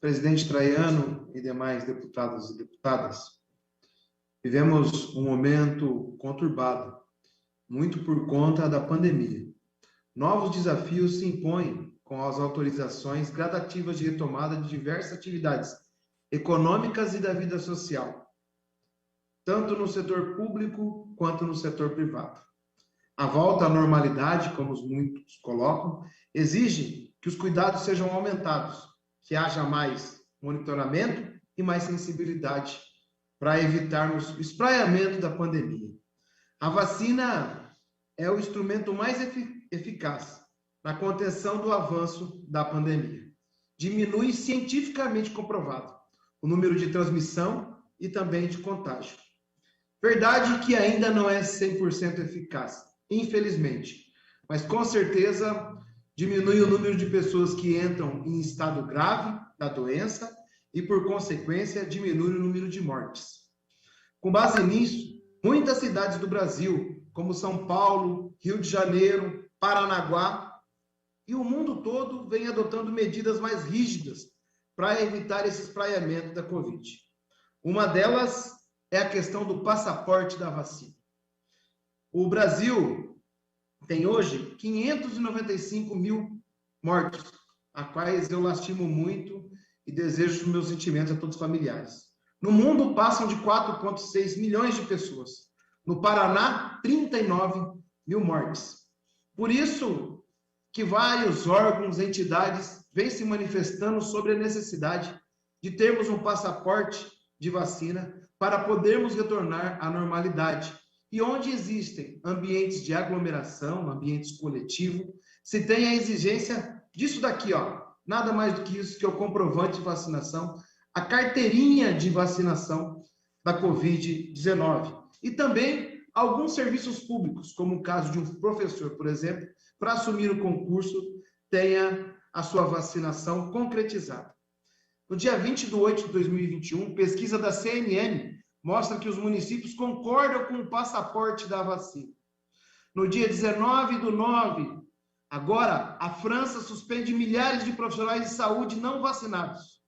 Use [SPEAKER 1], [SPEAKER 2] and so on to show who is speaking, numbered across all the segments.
[SPEAKER 1] presidente Traiano e demais deputados e deputadas, vivemos um momento conturbado, muito por conta da pandemia. Novos desafios se impõem com as autorizações gradativas de retomada de diversas atividades econômicas e da vida social, tanto no setor público quanto no setor privado. A volta à normalidade, como muitos colocam, exige que os cuidados sejam aumentados, que haja mais monitoramento e mais sensibilidade para evitarmos o espraiamento da pandemia. A vacina é o instrumento mais eficaz na contenção do avanço da pandemia. Diminui cientificamente comprovado o número de transmissão e também de contágio. Verdade que ainda não é 100% eficaz, infelizmente, mas com certeza diminui o número de pessoas que entram em estado grave da doença e, por consequência, diminui o número de mortes. Com base nisso, muitas cidades do Brasil, como São Paulo, Rio de Janeiro, Paranaguá e o mundo todo, vem adotando medidas mais rígidas para evitar esse espraiamento da Covid. Uma delas é a questão do passaporte da vacina. O Brasil tem hoje 595 mil mortos, a quais eu lastimo muito e desejo os meus sentimentos a todos os familiares. No mundo, passam de 4,6 milhões de pessoas. No Paraná, 39 mil mortes. Por isso que vários órgãos, entidades, vêm se manifestando sobre a necessidade de termos um passaporte de vacina para podermos retornar à normalidade. E onde existem ambientes de aglomeração, ambientes coletivos, se tem a exigência disso daqui, ó, nada mais do que isso, que é o comprovante de vacinação, a carteirinha de vacinação da Covid-19. E também alguns serviços públicos, como o caso de um professor, por exemplo, para assumir o concurso, tenha a sua vacinação concretizada. No dia 20 de 8 de 2021, pesquisa da CNN mostra que os municípios concordam com o passaporte da vacina. No dia 19 de 9, agora, a França suspende milhares de profissionais de saúde não vacinados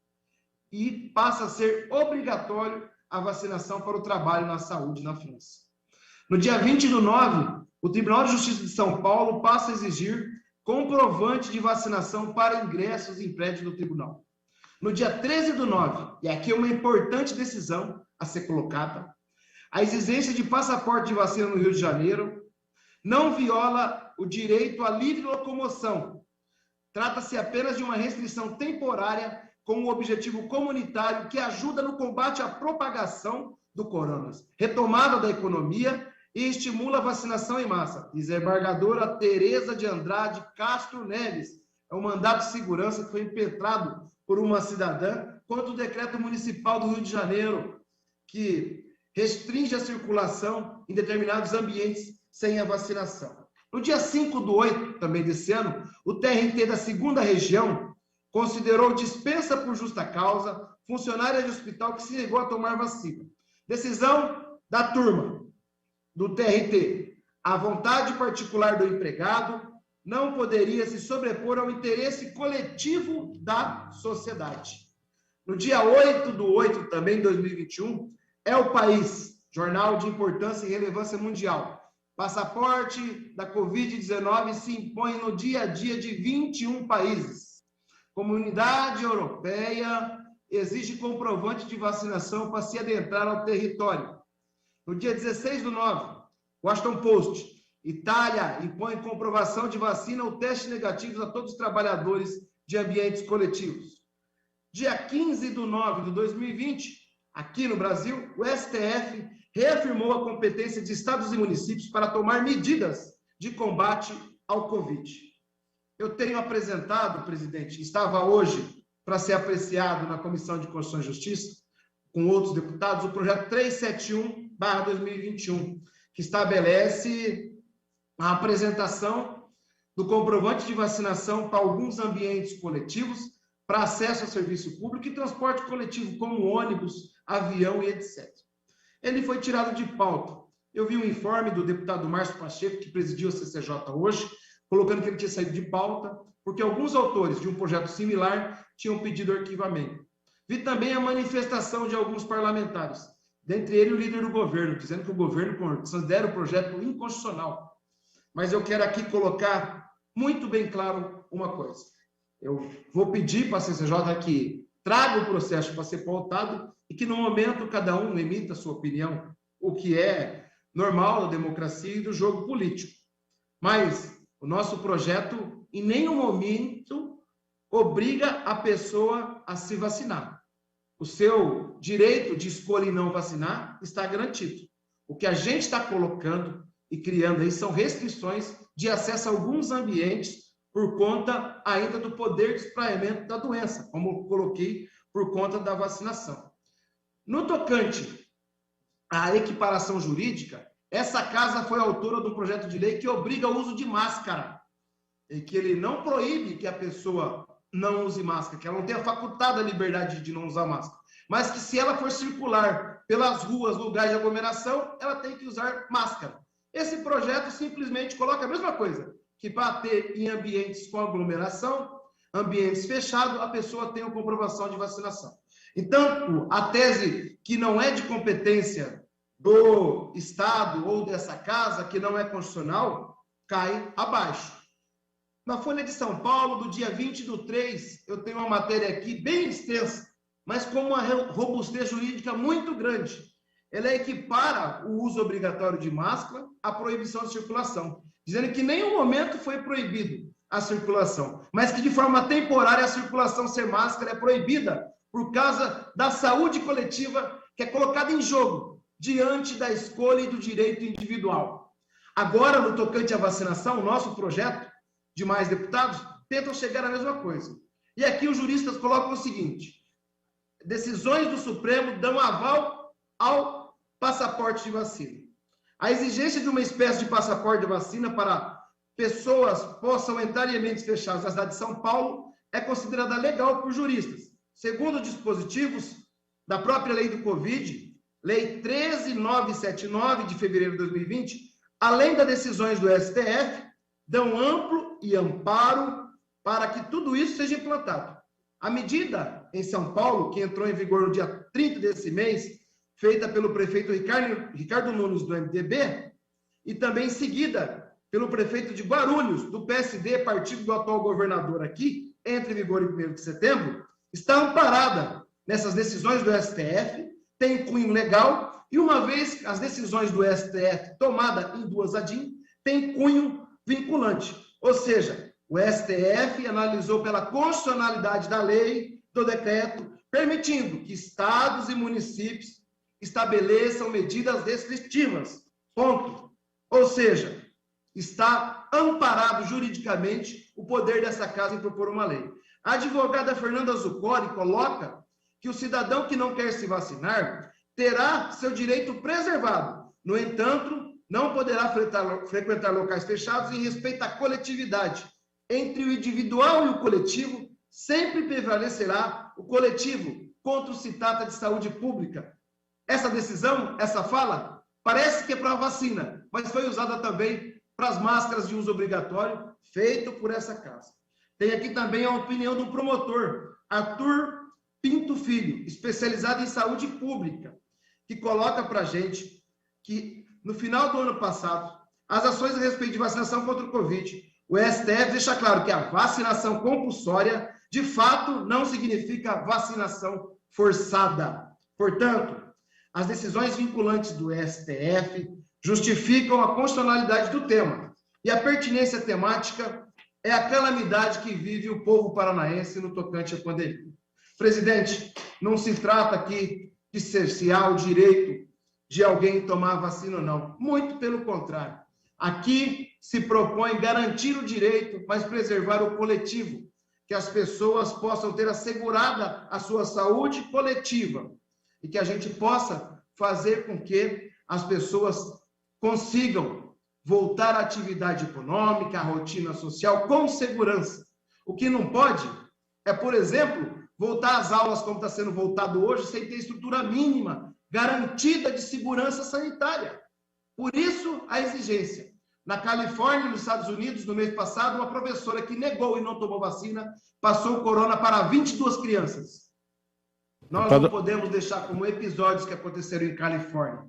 [SPEAKER 1] e passa a ser obrigatório a vacinação para o trabalho na saúde na França. No dia 20 do 9, o Tribunal de Justiça de São Paulo passa a exigir comprovante de vacinação para ingressos em prédio do tribunal. No dia 13 do 9, e aqui é uma importante decisão a ser colocada, a exigência de passaporte de vacina no Rio de Janeiro não viola o direito à livre locomoção. Trata-se apenas de uma restrição temporária com um objetivo comunitário que ajuda no combate à propagação do coronavírus, retomada da economia e estimula a vacinação em massa. Desembargadora Tereza de Andrade Castro Neves. É um mandato de segurança que foi impetrado por uma cidadã contra o decreto municipal do Rio de Janeiro, que restringe a circulação em determinados ambientes sem a vacinação. No dia 5 do 8, também desse ano, o TRT da 2ª Região considerou dispensa por justa causa funcionária de hospital que se negou a tomar vacina. Decisão da turma do TRT. A vontade particular do empregado não poderia se sobrepor ao interesse coletivo da sociedade. No dia 8 do 8, também 2021, é o País, jornal de importância e relevância mundial. Passaporte da Covid-19 se impõe no dia a dia de 21 países. Comunidade Europeia exige comprovante de vacinação para se adentrar ao território. No dia 16 do 9, Washington Post, Itália impõe comprovação de vacina ou teste negativos a todos os trabalhadores de ambientes coletivos. Dia 15 de 9 de 2020, aqui no Brasil, o STF reafirmou a competência de estados e municípios para tomar medidas de combate ao Covid. Eu tenho apresentado, presidente, estava hoje para ser apreciado na Comissão de Constituição e Justiça, com outros deputados, o projeto 371/2021, que estabelece a apresentação do comprovante de vacinação para alguns ambientes coletivos, para acesso a serviço público e transporte coletivo, como ônibus, avião e etc. Ele foi tirado de pauta. Eu vi um informe do deputado Márcio Pacheco, que presidiu a CCJ hoje, colocando que ele tinha saído de pauta, porque alguns autores de um projeto similar tinham pedido arquivamento. Vi também a manifestação de alguns parlamentares, dentre eles o líder do governo, dizendo que o governo considera o projeto inconstitucional. Mas eu quero aqui colocar muito bem claro uma coisa. Eu vou pedir para a CCJ que traga o processo para ser pautado e que, no momento, cada um emita a sua opinião, o que é normal da democracia e do jogo político. Mas o nosso projeto, em nenhum momento, obriga a pessoa a se vacinar. O seu direito de escolha em não vacinar está garantido. O que a gente está colocando e criando aí são restrições de acesso a alguns ambientes por conta ainda do poder de espraiamento da doença, como coloquei, por conta da vacinação. No tocante à equiparação jurídica, essa casa foi autora de um projeto de lei que obriga o uso de máscara, e que ele não proíbe que a pessoa não use máscara, que ela não tenha facultada a liberdade de não usar máscara, mas que se ela for circular pelas ruas, lugares de aglomeração, ela tem que usar máscara. Esse projeto simplesmente coloca a mesma coisa, que para ter em ambientes com aglomeração, ambientes fechados, a pessoa tem a comprovação de vacinação. Então, a tese que não é de competência do Estado ou dessa casa, que não é constitucional, cai abaixo. Na Folha de São Paulo, do dia 20/3, eu tenho uma matéria aqui bem extensa, mas com uma robustez jurídica muito grande. Ela equipara o uso obrigatório de máscara à proibição de circulação, dizendo que em nenhum momento foi proibido a circulação, mas que de forma temporária a circulação sem máscara é proibida por causa da saúde coletiva que é colocada em jogo diante da escolha e do direito individual. Agora, no tocante à vacinação, o nosso projeto de mais deputados tentam chegar à mesma coisa. E aqui os juristas colocam o seguinte: decisões do Supremo dão aval ao passaporte de vacina. A exigência de uma espécie de passaporte de vacina para pessoas possam entrar em ambientes fechados na cidade de São Paulo é considerada legal por juristas. Segundo dispositivos da própria lei do Covid, Lei 13.979, de fevereiro de 2020, além das decisões do STF, dão amplo e amparo para que tudo isso seja implantado. A medida em São Paulo, que entrou em vigor no dia 30 desse mês, feita pelo prefeito Ricardo Nunes, do MDB, e também em seguida pelo prefeito de Guarulhos, do PSD, partido do atual governador aqui, entre em vigor em 1º de setembro, está amparada nessas decisões do STF, tem cunho legal, e uma vez as decisões do STF tomada em duas ADIM, tem cunho vinculante. Ou seja, o STF analisou pela constitucionalidade da lei, do decreto, permitindo que estados e municípios estabeleçam medidas restritivas. Ponto. Ou seja, está amparado juridicamente o poder dessa casa em propor uma lei. A advogada Fernanda Zuccori coloca que o cidadão que não quer se vacinar terá seu direito preservado. No entanto, não poderá frequentar locais fechados em respeito à coletividade. Entre o individual e o coletivo, sempre prevalecerá o coletivo, quando se trata de saúde pública. Essa decisão, essa fala, parece que é para a vacina, mas foi usada também para as máscaras de uso obrigatório, feito por essa casa. Tem aqui também a opinião do promotor, Arthur Pinto Filho, especializado em saúde pública, que coloca para a gente que, no final do ano passado, as ações a respeito de vacinação contra o Covid, o STF deixa claro que a vacinação compulsória, de fato, não significa vacinação forçada. Portanto, as decisões vinculantes do STF justificam a constitucionalidade do tema, e a pertinência temática é a calamidade que vive o povo paranaense no tocante à pandemia. Presidente, não se trata aqui de cercear o direito de alguém tomar a vacina ou não. Muito pelo contrário. Aqui se propõe garantir o direito, mas preservar o coletivo, que as pessoas possam ter assegurada a sua saúde coletiva e que a gente possa fazer com que as pessoas consigam voltar à atividade econômica, à rotina social com segurança. O que não pode é, por exemplo, voltar às aulas como está sendo voltado hoje, sem ter estrutura mínima garantida de segurança sanitária. Por isso, a exigência. Na Califórnia, nos Estados Unidos, no mês passado, uma professora que negou e não tomou vacina passou o corona para 22 crianças. Nós não podemos deixar como episódios que aconteceram em Califórnia,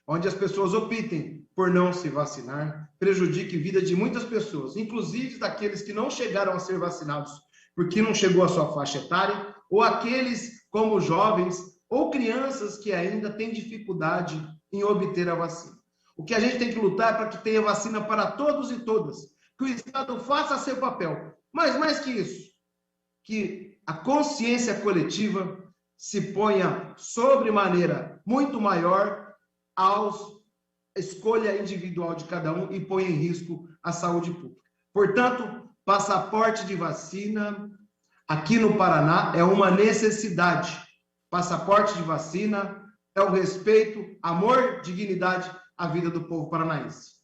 [SPEAKER 1] onde as pessoas optem por não se vacinar, prejudique a vida de muitas pessoas, inclusive daqueles que não chegaram a ser vacinados, porque não chegou a sua faixa etária, ou aqueles como jovens ou crianças que ainda têm dificuldade em obter a vacina. O que a gente tem que lutar é para que tenha vacina para todos e todas, que o Estado faça seu papel, mas mais que isso, que a consciência coletiva se ponha sobremaneira muito maior à escolha individual de cada um e ponha em risco a saúde pública. Portanto, passaporte de vacina aqui no Paraná é uma necessidade. Passaporte de vacina é o respeito, amor, dignidade à vida do povo paranaense.